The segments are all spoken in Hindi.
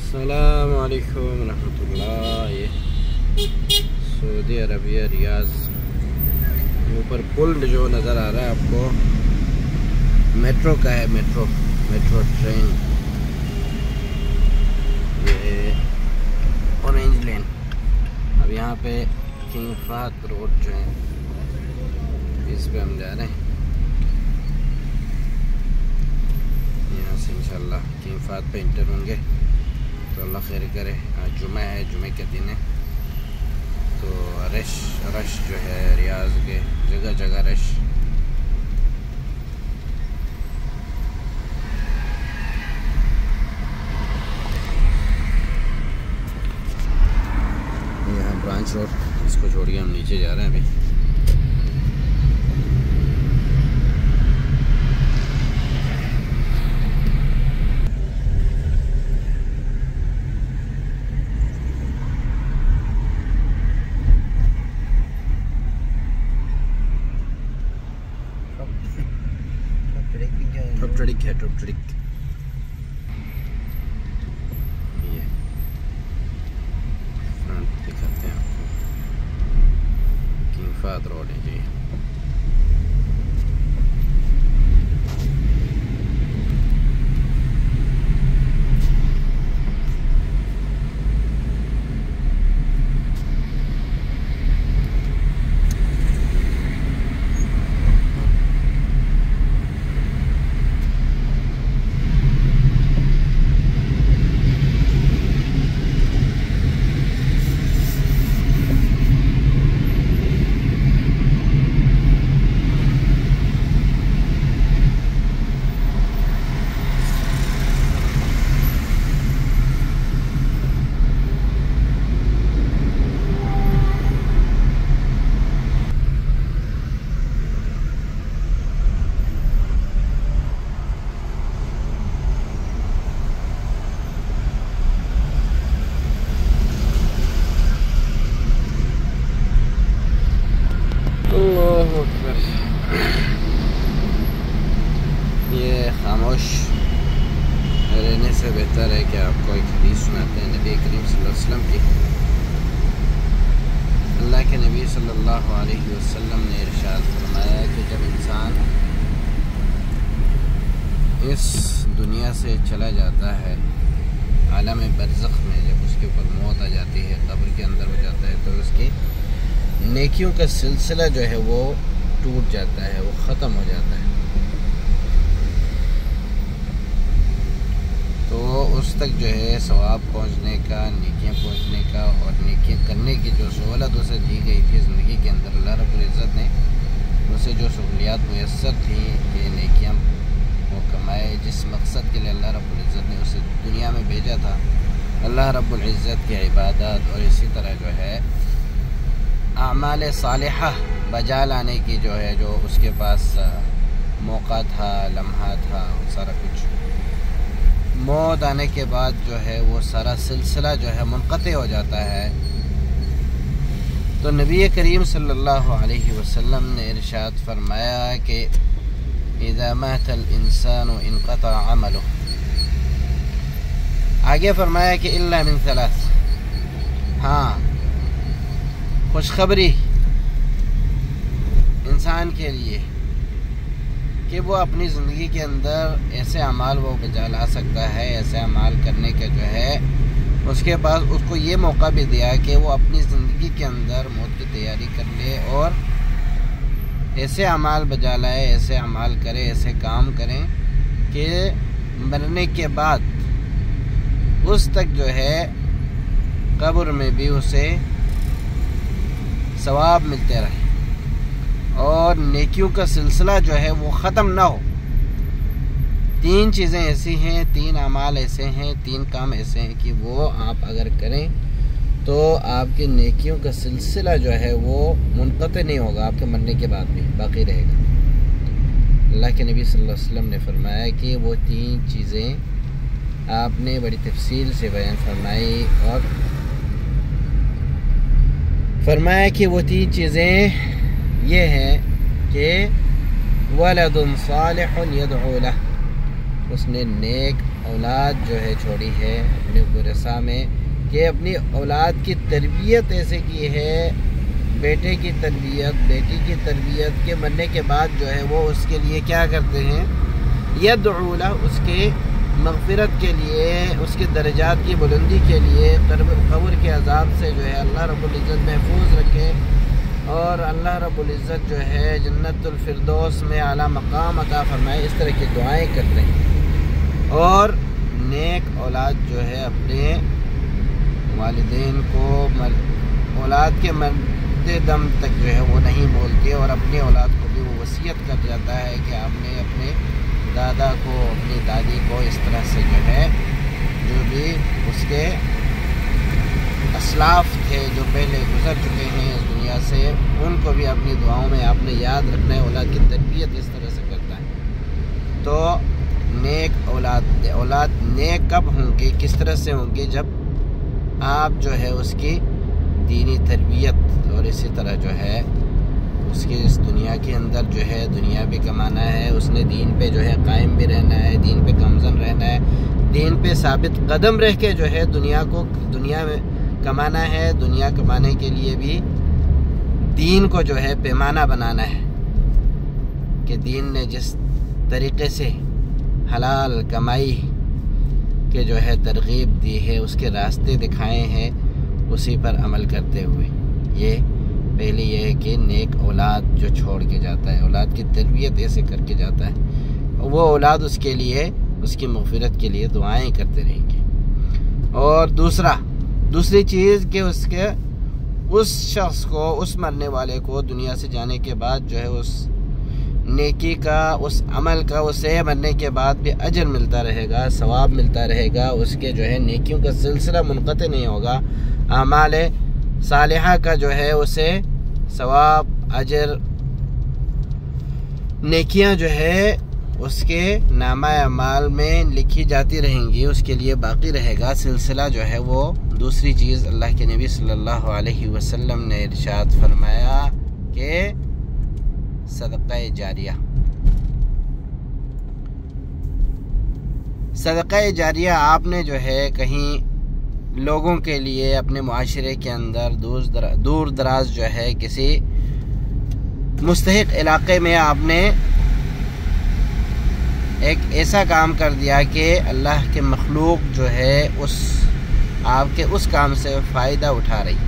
अस्सलाम वालेकुम रहमतुल्लाह। ये सऊदी अरबिया रियाज ऊपर पुल जो नज़र आ रहा है आपको मेट्रो का है। मेट्रो ट्रेन, ये ऑरेंज लेन। अब यहाँ पे किंग फहद रोड जो है इस पे हम जा रहे हैं। यहाँ से इंशाल्लाह किंग फहद पे इंटर होंगे तो अल्लाह खैर करे। आज जुमा है, जुमे के दिन है तो रश जो है रियाज के जगह जगह रश। यहाँ ब्रांच रोड, इसको छोड़ के हम नीचे जा रहे हैं अभी। टॉप ट्रिक ये फ्रंट दिखाते हैं आपको। किंग फहद रोड है जी। ये खामोश रहने से बेहतर है कि आपको एक हदीस सुनाते हैं नबी करीम सल्लल्लाहु अलैहि वसल्लम की। अल्लाह के नबी सल्लल्लाहु अलैहि वसल्लम ने इरशाद फरमाया कि जब इंसान इस दुनिया से चला जाता है आलम बरज़ख में, जब उसके ऊपर मौत आ जाती है, कब्र के अंदर हो जाता है, तो उसकी नेकियों का सिलसिला जो है वो टूट जाता है, वो ख़त्म हो जाता है। तो उस तक जो है सवाब पहुंचने का, नेकियां पहुंचने का और नेकियां करने की जो सहूलत उसे दी गई थी ज़िंदगी के अंदर, अल्लाह रब्बुल इज़्ज़त ने उसे जो सहूलियात मुयस्सर थी कि नेकियां वो कमाए, जिस मकसद के लिए अल्लाह रब्बुल इज़्ज़त ने उसे दुनिया में भेजा था, अल्लाह रब्बुल इज़्ज़त की इबादत और इसी तरह जो है आमाल सालिहा बजा लाने की जो है, जो उसके पास मौका था, लम्हा था, सारा कुछ मौत आने के बाद जो है वो सारा सिलसिला जो है मुनक़ते हो जाता है। तो नबी करीम सल्लल्लाहु अलैहि वसल्लम ने इरशाद फरमाया कि इज़ा मातल इंसानु इनक़ता अमलुहु। आगे फरमाया कि इल्ला मिन सलास। हाँ, खुशखबरी इंसान के लिए कि वो अपनी ज़िंदगी के अंदर ऐसे अमाल वो बजा ला सकता है, ऐसे अमाल करने के जो है उसके पास उसको ये मौका भी दिया कि वो अपनी ज़िंदगी के अंदर मौत की तैयारी कर ले और ऐसे अमाल बजा लाए, ऐसे अमाल करे, ऐसे काम करें कि मरने के बाद उस तक जो है कब्र में भी उसे सवाब मिलते रहे और नेकियों का सिलसिला जो है वो ख़त्म ना हो। तीन चीज़ें ऐसी हैं, तीन अमाल ऐसे हैं, तीन काम ऐसे हैं कि वो आप अगर करें तो आपकी नेकियों का सिलसिला जो है वो मुनक़ते नहीं होगा, आपके मरने के बाद भी बाकी रहेगा। अल्लाह के नबी सल्लल्लाहु अलैहि वसल्लम ने फरमाया कि वो तीन चीज़ें आपने बड़ी तफसील से बयान फरमाई और फरमाया कि वो तीन चीज़ें ये हैं कि वलदुन सालिहुन यदउ लह, उसने नेक औलाद जो है छोड़ी है अपने ऊपर सा में कि अपनी औलाद की तरबियत ऐसे की है, बेटे की तरबियत, बेटी की तरबियत के मरने के बाद जो है वो उसके लिए क्या करते हैं, यदउला, उसके मग़फ़िरत के लिए, उसके दर्जात की बुलंदी के लिए, कब्र के अज़ाब से जो है अल्लाह रब्बुल इज़्ज़त महफूज रखे और अल्लाह रब्बुल इज़्ज़त जो है जन्नतुल फिरदौस में आला मकाम अता फरमाए। इस तरह की दुआएं करते हैं। और नेक औलाद जो है अपने वालिदैन को औलाद के मरते दम तक जो है वो नहीं बोलती और अपनी औलाद को भी वो वसीयत कर जाता है कि आपने अपने दादा को, अपनी दादी को इस तरह से जो है, जो भी उसके असलाफ थे जो पहले गुजर चुके हैं इस दुनिया से, उनको भी अपनी दुआओं में आपने याद रखना है। औलाद की तरबियत इस तरह से करता है। तो नेक औलाद नेक कब होंगे, किस तरह से होंगे, जब आप जो है उसकी दीनी तरबियत और इसी तरह जो है उसके इस दुनिया के अंदर जो है दुनिया भी कमाना है, उसने दीन पे जो है कायम भी रहना है, दीन पे कमज़न रहना है, दीन पे साबित कदम रह के जो है दुनिया में कमाना है। दुनिया कमाने के लिए भी दीन को जो है पैमाना बनाना है कि दीन ने जिस तरीक़े से हलाल कमाई के जो है तरगीब दी है, उसके रास्ते दिखाए हैं, उसी पर अमल करते हुए ये पहले यह है कि नेक औलाद जो छोड़ के जाता है, औलाद की तरबियत ऐसे करके जाता है, वो औलाद उसके लिए, उसकी मग़फ़िरत के लिए दुआएं करते रहेंगे। और दूसरी चीज़ कि उसके उस शख्स को, उस मरने वाले को दुनिया से जाने के बाद जो है उस नेकी का, उस अमल का उसे मरने के बाद भी अजर मिलता रहेगा, सवाब मिलता रहेगा, उसके जो है नेकियों का सिलसिला मुनक़ते नहीं होगा। अमाल सालिहा का जो है उसे सवाब, अजर, नेकियां जो है उसके नामा अमाल में लिखी जाती रहेंगी, उसके लिए बाकी रहेगा सिलसिला जो है वो। दूसरी चीज़ अल्लाह के नबी सल्लल्लाहु अलैहि वसल्लम ने इरशाद फरमाया कि सदक़ा जारिया आपने जो है कहीं लोगों के लिए अपने मुआशरे के अंदर दूर दराज जो है किसी मुस्तहिक इलाके में आपने एक ऐसा काम कर दिया कि अल्लाह के मखलूक जो है उस आपके उस काम से फ़ायदा उठा रही।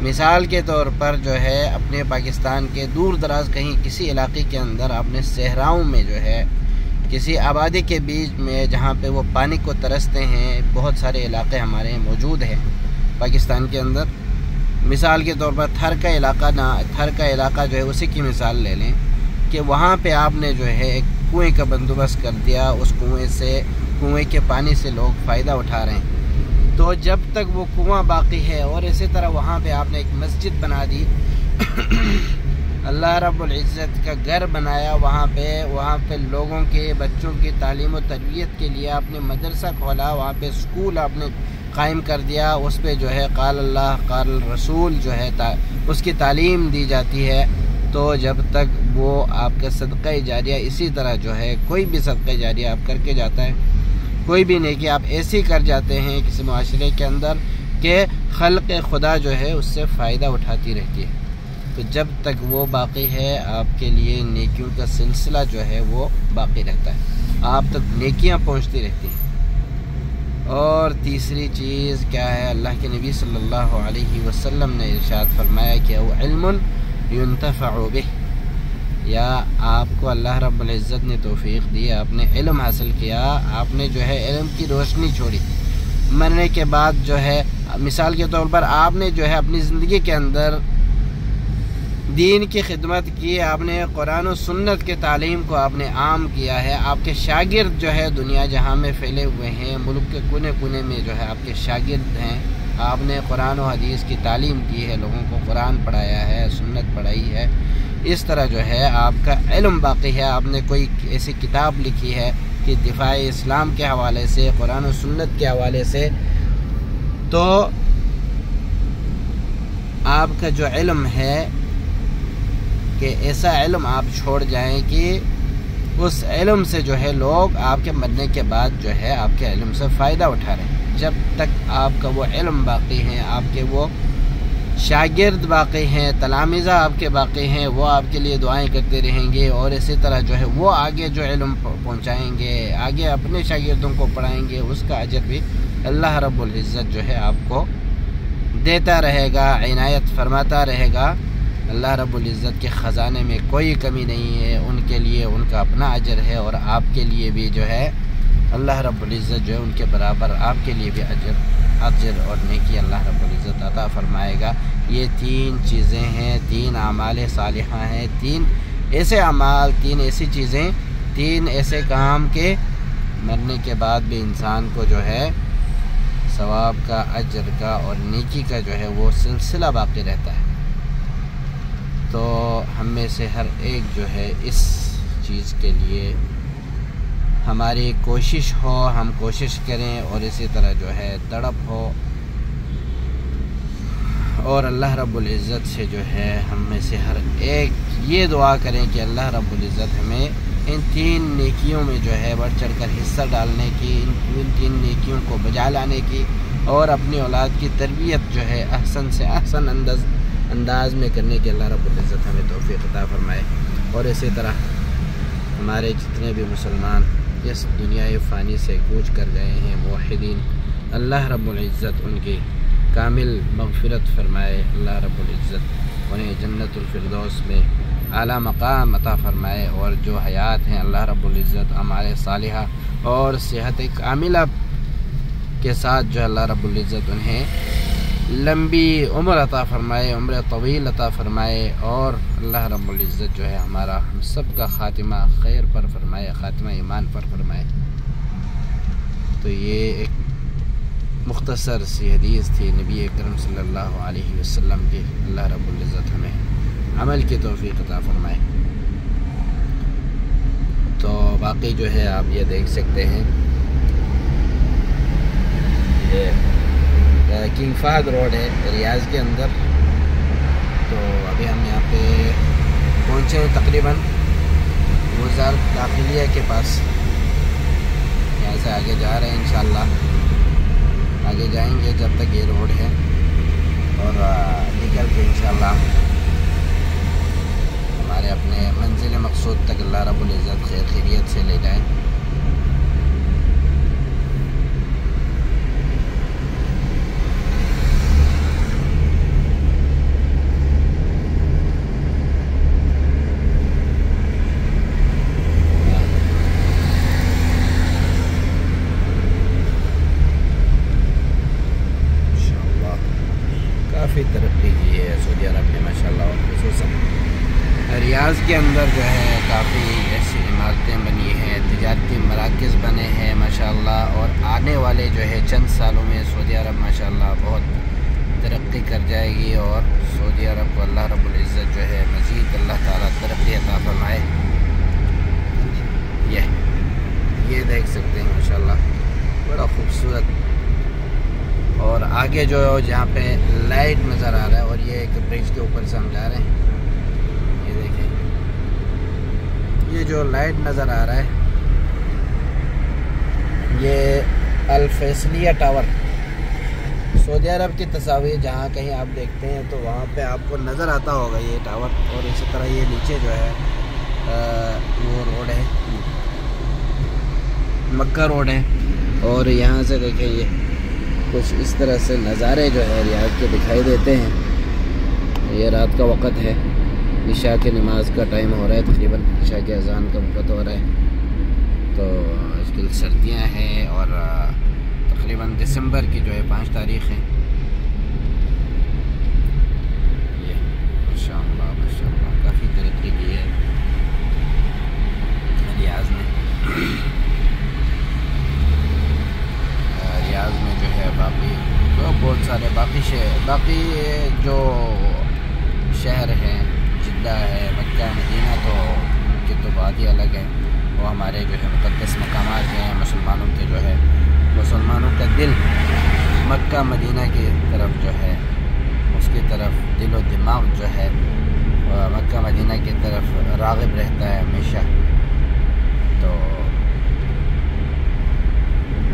मिसाल के तौर पर जो है अपने पाकिस्तान के दूर दराज कहीं किसी इलाके के अंदर आपने सहराओं में जो है किसी आबादी के बीच में जहाँ पे वो पानी को तरसते हैं, बहुत सारे इलाके हमारे मौजूद हैं पाकिस्तान के अंदर। मिसाल के तौर पर थर का इलाका जो है उसी की मिसाल ले लें कि वहाँ पे आपने जो है एक कुएं का बंदोबस्त कर दिया, उस कुएं के पानी से लोग फ़ायदा उठा रहे हैं। तो जब तक वो कुआं बाकी है, और इसी तरह वहाँ पे आपने एक मस्जिद बना दी, अल्लाह रब्बुल इज़्ज़त का घर बनाया, वहाँ पे लोगों के बच्चों की तालीम और तरबियत के लिए आपने मदरसा खोला, वहाँ पे स्कूल आपने कायम कर दिया, उस पे जो है क़ाल अल्लाह क़ाल रसूल जो है उसकी तालीम दी जाती है। तो जब तक वो आपका सदक़ा जारिया, इसी तरह जो है कोई भी सदक़ा जारिया आप करके जाता है, कोई भी नेकी आप ऐसी कर जाते हैं किसी माशरे के अंदर कि खल्क़ खुदा जो है उससे फ़ायदा उठाती रहती है, तो जब तक वो बाकी है आपके लिए नेकियों का सिलसिला जो है वो बाकी रहता है, आप तक नेकियां पहुंचती रहती हैं। और तीसरी चीज़ क्या है, अल्लाह के नबी सल्लल्लाहु अलैहि वसल्लम ने इरशाद फरमाया कि वो इल्मुन युंतफ़अु बिह, या आपको अल्लाह रब्बुल इज़्ज़त ने तौफ़ीक़ दी, आपने इल्म हासिल किया, आपने जो है इल्म की रोशनी छोड़ी, मरने के बाद जो है मिसाल के तौर पर आपने जो है अपनी ज़िंदगी के अंदर दीन की खिदमत की, आपने कुरान और सुन्नत के तालीम को आपने आम किया है, आपके शागिर्द जो है दुनिया जहां में फैले हुए हैं, मुल्क के कोने कोने में जो है आपके शागिर्द हैं, आपने कुरान और हदीस की तालीम दी है, लोगों को कुरान पढ़ाया है, सुन्नत पढ़ाई है, इस तरह जो है आपका इल्म बाकी है, आपने कोई ऐसी किताब लिखी है कि दिफाए इस्लाम के हवाले से, कुरान और सुन्नत के हवाले से, तो आपका जो इल्म है कि ऐसा इल्म आप छोड़ जाएं कि उस इल्म से जो है लोग आपके मरने के बाद जो है आपके इल्म से फ़ायदा उठा रहे हैं। जब तक आपका वो इल्म बाक़ी है, आपके वो शागिर्द बाक़ी हैं, तलामिज़ा आपके बाक़ी हैं, वो आपके लिए दुआएं करते रहेंगे और इसी तरह जो है वो आगे जो इल्म पहुँचाएँगे, आगे अपने शागिर्दों को पढ़ाएँगे, उसका अजर भी अल्लाह रब्बुल इज़्ज़त जो है आपको देता रहेगा, इनायत फरमाता रहेगा। अल्लाह रब्बुल इज़्ज़त के ख़ज़ाने में कोई कमी नहीं है, उनके लिए उनका अपना अजर है और आपके लिए भी जो है अल्लाह रब्बुल इज़्ज़त जो है उनके बराबर आपके लिए भी अजर और नेकी अल्लाह रब्बुल इज़्ज़त अता फ़रमाएगा। ये 3 चीज़ें हैं, 3 आमाल सालिहा हैं, 3 ऐसे अमाल, 3 ऐसी चीज़ें, 3 ऐसे काम के मरने के बाद भी इंसान को जो है सवाब का, अजर का और नेकी का जो है वो सिलसिला बाक़ी रहता है। तो हम में से हर एक जो है इस चीज़ के लिए हमारी कोशिश हो, हम कोशिश करें और इसी तरह जो है तड़प हो और अल्लाह रब्बुल इज़्ज़त से जो है हम में से हर एक ये दुआ करें कि अल्लाह रब्बुल इज़्ज़त हमें इन 3 नेकियों में जो है बढ़ चढ़ कर हिस्सा डालने की, इन 3 नेकियों को बजा लाने की और अपनी औलाद की तरबियत जो है अहसन से अहसन अंदाज में करने की अल्लाह रब्बुल इज़्ज़त हमें तौफ़ीक़ अता फ़रमाए। और इसी तरह हमारे जितने भी मुसलमान इस दुनिया फ़ानी से कूच कर गए हैं मुवहिदीन, अल्लाह रब्बुल इज़्ज़त उनकी कामिल मग़फ़िरत फ़रमाए। अल्लाह रब्बुल इज़्ज़त उन्हें जन्नतुल फ़िरदौस में आला मकाम अता फ़रमाए और जो हयात हैं अल्लाह रब्बुल इज़्ज़त अमाल सालिहा और सेहत कामिला के साथ जो अल्लाह रब्बुल इज़्ज़त उन्हें लंबी उम्र अता फ़रमाए, उम्र तवील अता फ़रमाए और अल्लाह रब्बुल इज़्ज़त जो है हमारा हम सब का ख़ातिमा खैर पर फ़रमाए, ख़ातिमा ईमान पर फ़रमाए। तो ये एक मुख्तसर सी हदीस थी नबी अकरम सल्लल्लाहु अलैहि वसल्लम की। अल्लाह रब्बुल इज़्ज़त हमें अमल की तौफ़ीक़ अता फ़रमाए। तो बाकी जो है आप ये देख सकते हैं, ये किंग फहद रोड है रियाज़ के अंदर। तो अभी हम यहाँ पे पहुँचे हैं तकरीबन वज़ारत दाखिलिया के पास। यहाँ से आगे जा रहे हैं, इंशाअल्लाह आगे जाएंगे जब तक ये रोड है और निकल के इंशाअल्लाह हमारे अपने मंजिल मक़सूद तक अल्लाह रब्बुल इज़्ज़त खैर खैरियत से ले जाएँ। काफ़ी तरक्की की है सऊदी अरब ने माशाल्लाह, और ख़ुसूसन रियाज़ के अंदर जो है काफ़ी ऐसी इमारतें बनी हैं, तिजारती मराकज़ बने हैं माशाल्लाह। और आने वाले जो है चंद सालों में सऊदी अरब माशाल्लाह बहुत तरक्की कर जाएगी और सऊदी अरब को अल्लाह रब्बुल इज़्ज़त जो है मज़ीद अल्लाह ताला तरक्की अता फ़रमाए। ये देख सकते हैं माशाल्लाह बड़ा ख़ूबसूरत। और आगे जो जहाँ पे लाइट नज़र आ रहा है और ये एक ब्रिज के ऊपर से हम जा रहे हैं, ये देखें, ये जो लाइट नज़र आ रहा है ये अल फैसलिया टावर, सऊदी अरब की तस्वीर जहाँ कहीं आप देखते हैं तो वहाँ पे आपको नज़र आता होगा ये टावर। और इसी तरह ये नीचे जो है वो रोड है, मक्का रोड है। और यहाँ से देखें ये कुछ इस तरह से नज़ारे जो है रियाद के दिखाई देते हैं। ये रात का वक़्त है, इशा के नमाज का टाइम हो रहा है, तकरीबन इशा के अज़ान का वक़्त हो रहा है। तो आजकल सर्दियाँ हैं और तकरीबन दिसंबर की जो है 5 तारीख़ है। ये माशाअल्लाह माशाअल्लाह काफ़ी तरक्की की है रियाज़ में। रियाज़ में जो है बाकी तो बहुत सारे बाकी जो शहर हैं, जिद्दा है, मक्का, मदीना, तो उनकी तो बात ही अलग है। वो हमारे जो है मुक़द्दस मकामात हैं, मुसलमानों के जो है मुसलमानों का दिल मक्का मदीना की तरफ जो है उसकी तरफ दिल और दिमाग जो है मक्का मदीना की तरफ राग़िब रहता है हमेशा। तो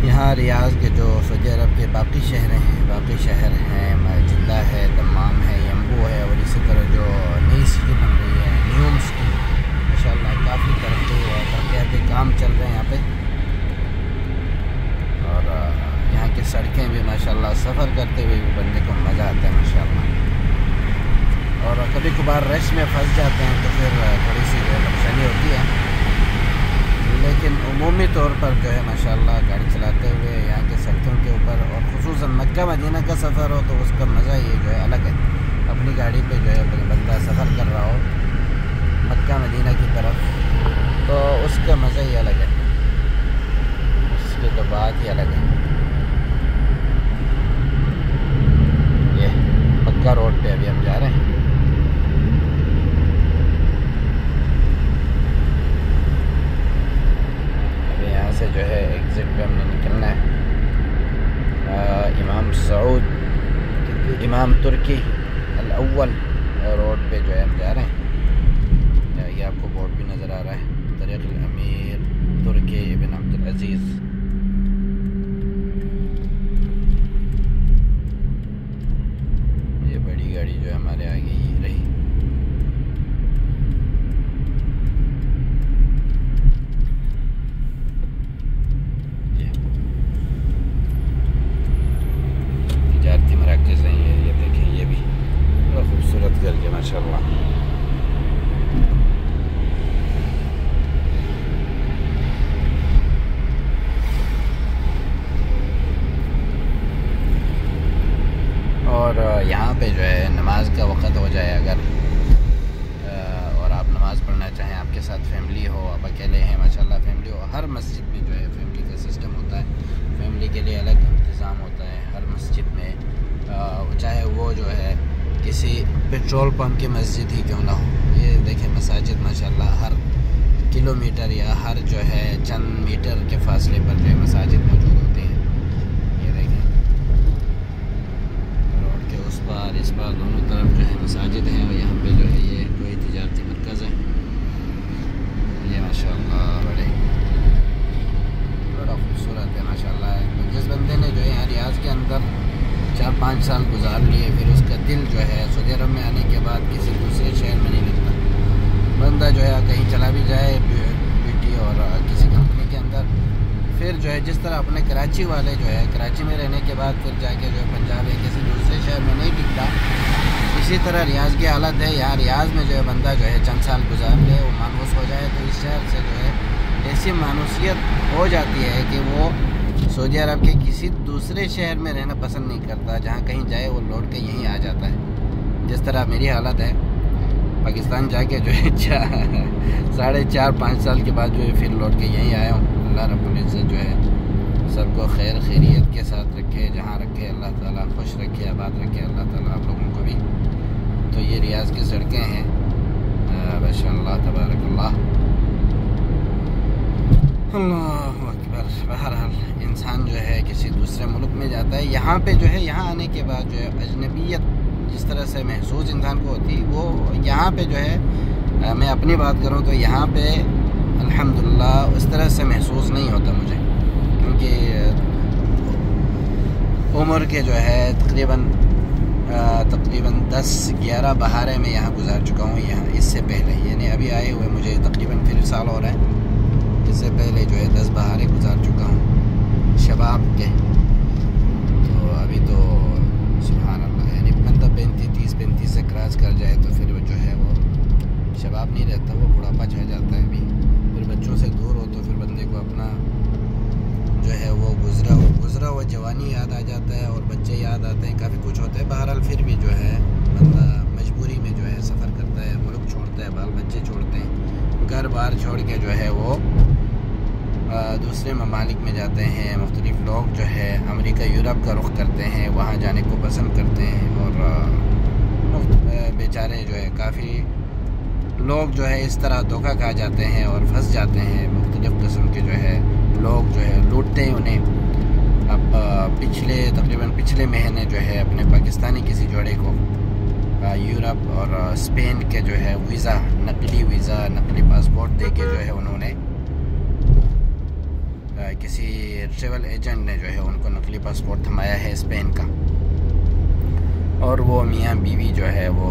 यहाँ रियाज के जो सऊदी अरब के बाकी शहर हैं, जिद्दा है, दम्माम है, यम्बू है, और इसी तरह जो नई सिटी बन रही है न्यूम सिटी, माशाल्लाह काफ़ी तरक्की और तरक्याती काम चल रहे हैं यहाँ पे। और यहाँ की सड़कें भी माशाल्लाह सफ़र करते हुए भी बंदे को मज़ा आता है माशाल्लाह। और कभी कभार रश में फंस जाते हैं तो फिर थोड़ी सी परेशानी होती है, लेकिन उमूमी तौर पर जो है माशाल्लाह गाड़ी चलाते हुए यहाँ के सड़कों के ऊपर, और ख़ुसूसन मक्का मदीना का सफ़र हो तो उसका मज़ा ये जो है अलग है। अपनी गाड़ी पे जो है बंदा सफ़र कर रहा हो मक्का मदीना की तरफ, तो उसका मज़ा ही अलग है, उसकी तो बात ही अलग है। ये मक्का रोड पे अभी हम जा रहे हैं। से जो है एग्ज़िट पे हमने निकलना है। इमाम तुर्की अल-अव्वल रोड पे जो है हम जा रहे हैं। ये आपको बोर्ड भी नज़र आ रहा है, तरीक़ अमीर तुर्की इब्न अब्दुल अज़ीज़। ये बड़ी गाड़ी जो है हमारे आगे ही रही। ये देखें, ये भी खूबसूरत करके माशाल्लाह। और यहाँ पे जो है नमाज का वक़्त हो जाए अगर, और आप नमाज़ पढ़ना चाहें, आपके साथ फैमिली हो, आप अकेले हैं माशाल्लाह, फैमिली हो, हर मस्जिद में जो है फैमिली का सिस्टम होता है, फैमिली के लिए अलग इंतज़ाम होता है हर मस्जिद में, चाहे वो जो है किसी पेट्रोल पंप की मस्जिद ही क्यों ना हो। ये देखें मसाजिद माशाल्लाह हर किलोमीटर या हर जो है चंद मीटर के फासले पर जो है मसाजिद मौजूद होती हैं। ये देखें रोड के उस पार इस पार दोनों तरफ जो है मसाजिद हैं, और यहाँ पे जो है ये कोई तिजारती मरकज़ है। ये माशाल्लाह बड़ा खूबसूरत है माशाल्लाह। जिस बंदे ने जो है यहाँ रियाज के अंदर 4-5 साल गुजार लिए, फिर उसका दिल जो है सऊदी अरब में आने के बाद किसी दूसरे शहर में नहीं लगता। बंदा जो है कहीं चला भी जाए ड्यूटी और किसी कंपनी के अंदर, फिर जो है जिस तरह अपने कराची वाले जो है कराची में रहने के बाद फिर जाके जो है पंजाब या किसी दूसरे शहर में नहीं टिकता, इसी तरह रियाज की हालत है। यहाँ रियाज में जो है बंदा जो है चंद साल गुजार ले, वो मानूस हो जाए, तो इस शहर से जो है ऐसी मानूसियत हो जाती है कि वो सऊदी अरब के किसी दूसरे शहर में रहना पसंद नहीं करता। जहाँ कहीं जाए वो लौट के यहीं आ जाता है। जिस तरह मेरी हालत है, पाकिस्तान जाके जो है 4.5 साल के बाद जो है फिर लौट के यहीं आया हूँ। अल्लाह रब्बुल इज़्ज़त जो है सबको खैर खैरियत के साथ रखे, जहाँ रखे अल्लाह ताला खुश रखे, आबाद रखे अल्लाह ताला आप लोगों को भी। तो ये रियाज की सड़कें हैं माशाअल्लाह तबारकल्लाह, अल्लाहु अकबर। बहरहाल इंसान जो है किसी दूसरे मुल्क में जाता है, यहाँ पे जो है यहाँ आने के बाद जो है अजनबियत जिस तरह से महसूस इंसान को होती, वो यहाँ पे जो है मैं अपनी बात करूँ तो यहाँ पे अल्हम्दुलिल्लाह उस तरह से महसूस नहीं होता मुझे, क्योंकि उम्र के जो है तकरीबन 10-11 बहारें मैं यहाँ गुजार चुका हूँ। यहाँ इससे पहले यानी अभी आए हुए मुझे तकरीबन फिर साल हो रहा है, इससे पहले जो है 10 बहारें गुजार चुका हूँ शबाब के। तो अभी तो सुभान अल्लाह, यानी मतलब 30-35 से क्रॉस कर जाए तो फिर वो जो है वो शबाब नहीं रहता, वो बुढ़ापा छा जाता है। अभी फिर बच्चों से दूर हो तो फिर बंदे को अपना जो है वो गुजरा हुआ जवानी याद आ जाता है, और बच्चे याद आते हैं, काफ़ी कुछ होता है। बहरहाल फिर भी जो है बंदा मजबूरी में जो है सफ़र करता है, मुल्क छोड़ता है, बाल बच्चे छोड़ते हैं, घर बार छोड़ के जो है वो दूसरे ममालिक में जाते हैं। मुख्तलिफ लोग जो है अमेरिका यूरोप का रुख करते हैं, वहाँ जाने को पसंद करते हैं, और बेचारे जो है काफ़ी लोग जो है इस तरह धोखा खा जाते हैं और फंस जाते हैं। मुख्तलिफ किस्म के जो है लोग जो है लूटते हैं उन्हें। अब तकरीबन पिछले महीने जो है अपने पाकिस्तानी किसी जोड़े को यूरोप और स्पेन के जो है वीज़ा, नकली पासपोर्ट दे के जो है उन्होंने किसी ट्रेवल एजेंट ने जो है उनको नकली पासपोर्ट थमाया है स्पेन का, और वो मियाँ बीवी जो है वो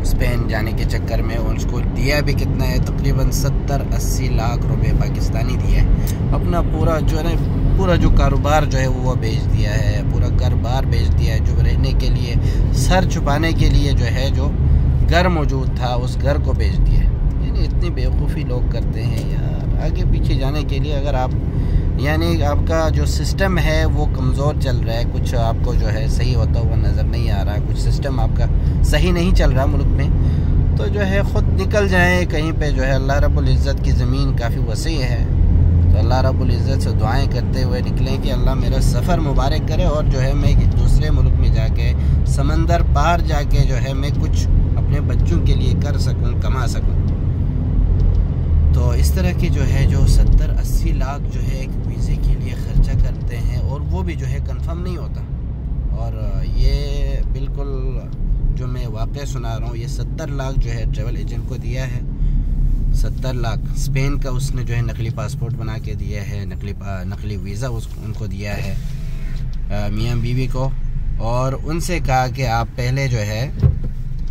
स्पेन जाने के चक्कर में उसको दिया भी कितना है, तकरीबन 70-80 लाख रुपए पाकिस्तानी दिया है। अपना पूरा जो है पूरा जो कारोबार जो है वो बेच दिया है, पूरा घर बार बेच दिया है। जो रहने के लिए सर छुपाने के लिए जो है जो घर मौजूद था उस घर को बेच दिया है। यानी इतनी बेवकूफ़ी लोग करते हैं यार। आगे पीछे जाने के लिए अगर आप यानी आपका जो सिस्टम है वो कमज़ोर चल रहा है, कुछ आपको जो है सही होता हुआ नज़र नहीं आ रहा, कुछ सिस्टम आपका सही नहीं चल रहा मुल्क में, तो जो है ख़ुद निकल जाएं कहीं पे। जो है अल्लाह रब्बुल इज़्ज़त की ज़मीन काफ़ी वसी है, तो अल्लाह रब्बुल इज़्ज़त से दुआएं करते हुए निकलें कि अल्लाह मेरा सफ़र मुबारक करे, और जो है मैं दूसरे मुल्क में जाके समंदर पार जाके जो है मैं कुछ अपने बच्चों के लिए कर सकूँ, कमा सकूँ। तो इस तरह के जो है जो 70-80 लाख जो है एक वीज़े के लिए ख़र्चा करते हैं, और वो भी जो है कंफर्म नहीं होता। और ये बिल्कुल जो मैं वाक़या सुना रहा हूँ, ये 70 लाख जो है ट्रैवल एजेंट को दिया है। 70 लाख स्पेन का उसने जो है नकली पासपोर्ट बना के दिया है, नकली वीज़ा उनको दिया है मियाँ बीवी को, और उनसे कहा कि आप पहले जो है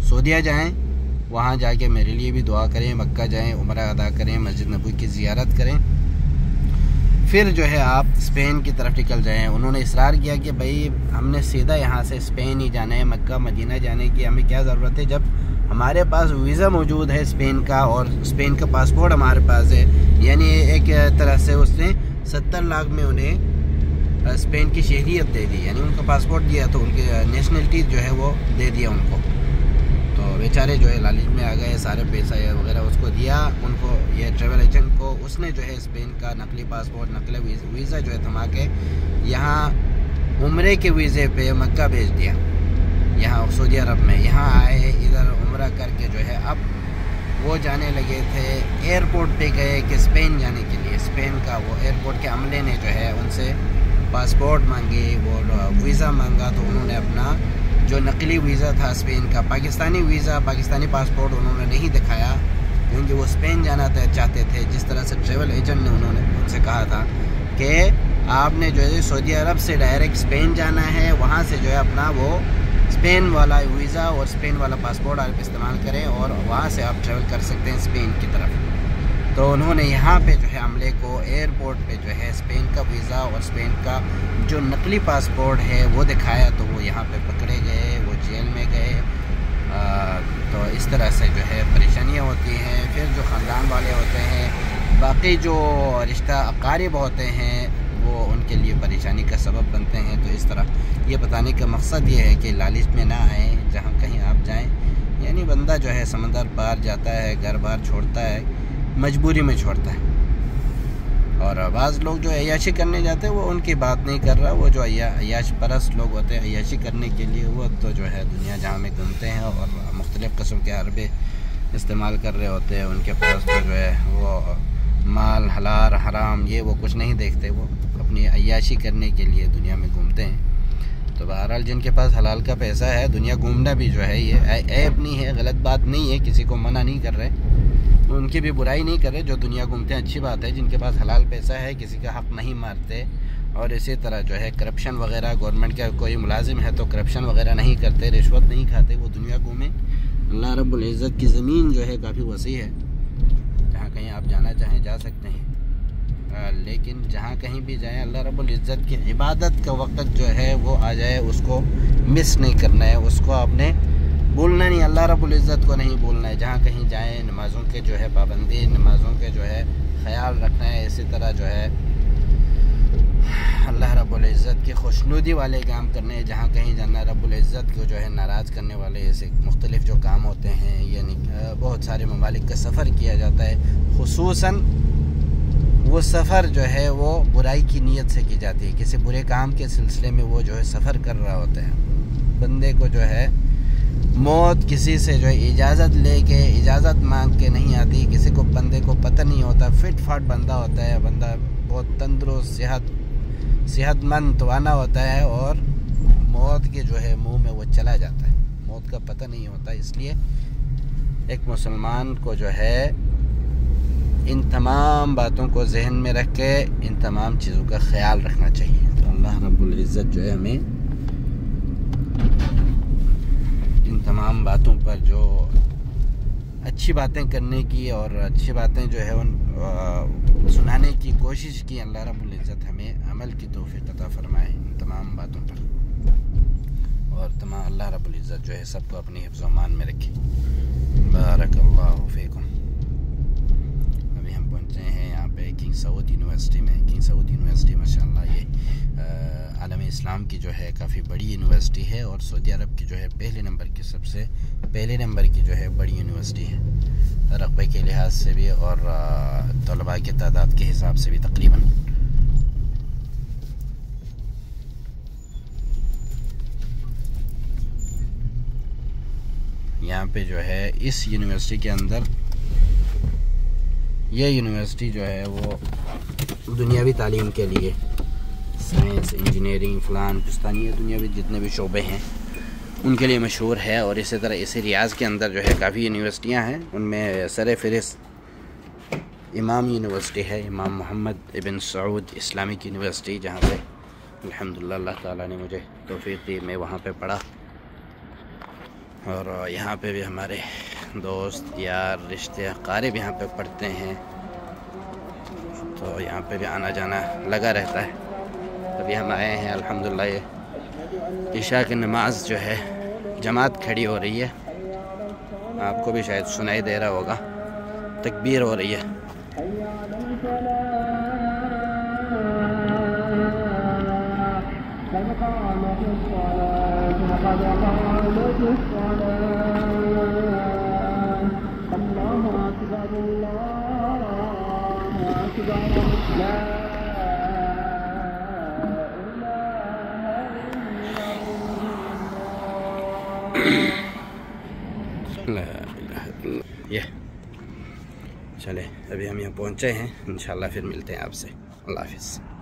सऊदीया जाएँ, वहाँ जाके मेरे लिए भी दुआ करें, मक्का जाएं, उम्रा अदा करें, मस्जिद नबवी की ज़ियारत करें, फिर जो है आप स्पेन की तरफ निकल जाएं। उन्होंने इसरार किया कि भाई हमने सीधा यहाँ से स्पेन ही जाना है, मक्का मदीना जाने की हमें क्या ज़रूरत है, जब हमारे पास वीज़ा मौजूद है स्पेन का और स्पेन का पासपोर्ट हमारे पास है। यानी एक तरह से उसने 70 लाख में उन्हें स्पेन की शहरियत दे दी, यानी उनका पासपोर्ट दिया तो उनकी नेशनलिटी जो है वो दे दिया उनको। तो बेचारे जो है लालच में आ गए, सारे पैसा वगैरह उसको दिया उनको, ये ट्रैवल एजेंट को। उसने जो है स्पेन का नकली पासपोर्ट, नकली वीज़ा जो है थमा के यहाँ उम्रे के वीज़े पे मक्का भेज दिया, यहाँ सऊदी अरब में। यहाँ आए, इधर उम्रा करके जो है अब वो जाने लगे थे, एयरपोर्ट पे गए कि स्पेन जाने के लिए। स्पेन का वो एयरपोर्ट के अमले ने जो है उनसे पासपोर्ट मांगे, वो वीज़ा मांगा, तो उन्होंने अपना जो नकली वीज़ा था स्पेन का, पाकिस्तानी वीज़ा, पाकिस्तानी पासपोर्ट उन्होंने नहीं दिखाया, क्योंकि वो स्पेन जाना चाहते थे। जिस तरह से ट्रैवल एजेंट ने उनसे कहा था कि आपने जो है सऊदी अरब से डायरेक्ट स्पेन जाना है, वहाँ से जो है अपना वो स्पेन वाला वीज़ा और स्पेन वाला पासपोर्ट आप इस्तेमाल करें, और वहाँ से आप ट्रैवल कर सकते हैं स्पेन की तरफ। तो उन्होंने यहाँ पे जो है अमले को एयरपोर्ट पे जो है स्पेन का वीज़ा और स्पेन का जो नकली पासपोर्ट है वो दिखाया, तो वो यहाँ पे पकड़े गए, वो जेल में गए। तो इस तरह से जो है परेशानियाँ होती हैं। फिर जो ख़ानदान वाले होते हैं, बाकी जो रिश्ता अकारिब होते हैं, वो उनके लिए परेशानी का सबब बनते हैं। तो इस तरह ये बताने का मकसद ये है कि लालच में ना आए, जहाँ कहीं आप जाएँ। यानी बंदा जो है समंदर पार जाता है, घर बार छोड़ता है, मजबूरी में छोड़ता है। और बाज़ लोग जो अय्याशी करने जाते हैं वो उनकी बात नहीं कर रहा, वो जो अय्याश परस्त लोग होते हैं अय्याशी करने के लिए, वो तो जो है दुनिया जहाँ में घूमते हैं और मुख्तलिफ़ किस्म के हरबे इस्तेमाल कर रहे होते हैं। उनके पास तो जो है वो माल हलाल हराम ये वो कुछ नहीं देखते, वो अपनी अय्याशी करने के लिए दुनिया में घूमते हैं। तो बहरहाल जिनके पास हलाल का पैसा है, दुनिया घूमना भी जो है ये ऐब नहीं है, गलत बात नहीं है, किसी को मना नहीं कर रहे, उनकी भी बुराई नहीं कर रहे। जो दुनिया घूमते हैं अच्छी बात है, जिनके पास हलाल पैसा है, किसी का हक़ नहीं मारते, और इसी तरह जो है करप्शन वगैरह, गवर्नमेंट का कोई मुलाजिम है तो करप्शन वगैरह नहीं करते, रिश्वत नहीं खाते, वो दुनिया घूमें। अल्लाह रब्बुल इज़्ज़त की ज़मीन जो है काफ़ी वसी है, जहाँ कहीं आप जाना चाहें जा सकते हैं। लेकिन जहाँ कहीं भी जाएं, अल्लाह रब्बुल इज़्ज़त की इबादत का वक्त जो है वो आ जाए, उसको मिस नहीं करना है, उसको आपने भूलना नहीं, अल्लाह रब्बुल इज़्ज़त को नहीं भूलना है। जहाँ कहीं जाएं नमाज़ों के जो है पाबंदी, नमाज़ों के जो है ख्याल रखना है। इसी तरह जो है अल्लाह रब्बुल इज़्ज़त की खुशनुदी वाले काम करने हैं। जहाँ कहीं जाना, रब्बुल इज़्ज़त को जो है नाराज़ करने वाले ऐसे मुख्तलिफ़ जो काम होते हैं, यानी बहुत सारे ममालिक का सफ़र किया जाता है। खुसूसन वो सफ़र जो है वो बुराई की नीयत से की जाती है, किसी बुरे काम के सिलसिले में वो जो है सफ़र कर रहा होता है। बंदे को जो है मौत किसी से जो है इजाज़त लेके, इजाज़त मांग के नहीं आती, किसी को बंदे को पता नहीं होता, फिट फाट बंदा होता है, बंदा बहुत तंदुरुस्त सेहतमंद तवाना होता है, और मौत के जो है मुंह में वो चला जाता है, मौत का पता नहीं होता। इसलिए एक मुसलमान को जो है इन तमाम बातों को जहन में रख के इन तमाम चीज़ों का ख्याल रखना चाहिए। तो अल्लाह रब्बुल इज़्ज़त जो है हमें इन तमाम बातों पर जो अच्छी बातें करने की और अच्छी बातें जो है उन सुनाने की कोशिश की, अल्लाह रब्बुल इज़्ज़त हमें अमल की तौफीक अता फरमाए इन तमाम बातों पर, और तमाम अल्लाह रब्बुल इज़्ज़त जो है सबको अपनी हिफ्ज़ व अमान में रखे। बारकल्लाहु फ़ीकुम। अभी हम पहुँचे हैं यहाँ पे किंग साउद यूनिवर्सिटी में। किंग साउद यूनिवर्सिटी माशाअल्लाह ये आलम इस्लाम की जो है काफ़ी बड़ी यूनिवर्सिटी है और सऊदी अरब की जो है सबसे पहले नंबर की जो है बड़ी यूनिवर्सिटी है रकबे के लिहाज से भी और तलबा के तादाद के हिसाब से भी तकरीबन। यहाँ पे जो है इस यूनिवर्सिटी के अंदर ये यूनिवर्सिटी जो है वो दुनियावी तालीम के लिए साइंस, इंजीनियरिंग, फ़लान पिस्तानी दुनियावी जितने भी शोबे हैं उनके लिए मशहूर है। और इसी तरह इसी रियाज़ के अंदर जो है काफ़ी यूनिवर्सिटियाँ हैं, उनमें सर फ़हरिस्त इमाम यूनिवर्सिटी है, इमाम मोहम्मद इब्न सऊद इस्लामिक यूनिवर्सिटी, जहाँ पे अल्हम्दुलिल्लाह अल्लाह ताला ने मुझे तौफ़ीक़ दी, मैं वहाँ पे पढ़ा। और यहाँ पे भी हमारे दोस्त यार रिश्ते अक़ारिब यहाँ पे पढ़ते हैं, तो यहाँ पे भी आना जाना लगा रहता है। अभी हम आए हैं अल्हम्दुलिल्लाह, ये इशा की नमाज़ जो है जमात खड़ी हो रही है, आपको भी शायद सुनाई दे रहा होगा, तकबीर हो रही है। ये चले, अभी हम यहाँ पहुँचे हैं, इंशाल्लाह फिर मिलते हैं आपसे। अल्लाह हाफ़िज़।